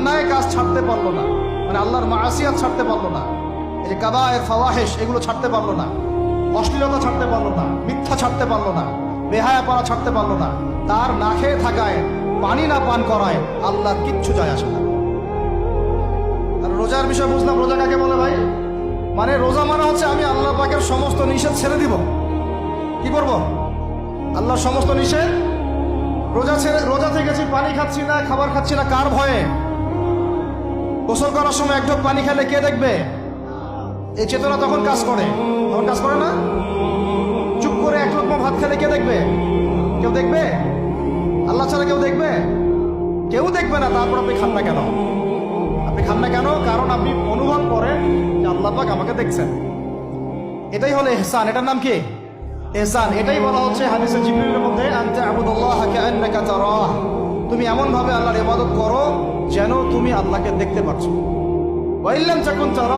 অন্যায় কাজ ছাড়তে পারলো না, মানে আল্লাহর মাআসিয়াত ছাড়তে পারলো না, এই যে কাবায়ের ফাওয়াহিশ এগুলো ছাড়তে পারলো না, অশ্লীলতা ছাড়তে পারলো না, মিথ্যা ছাড়তে পারলো না, বেহায়াপনা ছাড়তে পারলো না, তার না খেয়ে থাকায়, পানি না পান করায় আল্লাহর কিচ্ছু যায় আসে না। আর রোজার বিষয় বুঝলাম, রোজা কাকে বলে ভাই? মানে রোজা মানে হচ্ছে আমি আল্লাহ পাকের সমস্ত নিষেধ ছেড়ে দিব। কি করব? আল্লাহর সমস্ত নিষেধ রোজা থেকেছি, পানি খাচ্ছি না, খাবার খাচ্ছি না, কার ভয়ে? গোসল করার সময় এক ঢোক পানি খেলে কে দেখবে? এই চেতনা তখন কাজ করে, তখন কাজ করে না? চুপ করে এক লোকমা ভাত খেলে কে দেখবে? কেউ দেখবে? আল্লাহ ছাড়া কেউ দেখবে? কেউ দেখবে না। তারপর আপনি খান না কেন? আপনি খান না কেন? কারণ আপনি অনুভব করেন যে আল্লাহ পাক আমাকে দেখছেন। এটাই হলো ইহসান। এটার নাম কি? ইহসান। এটাই বলা হচ্ছে হাদিসে জিবরিলের মধ্যে, আনতা আবুদুল্লাহ কাআন্নাকা তারাহ, তুমি এমন ভাবে আল্লাহর ইবাদত করো যেন তুমি আল্লাহকে দেখতে পাচ্ছ। ওয়া ইল্লাম তাকুন তারা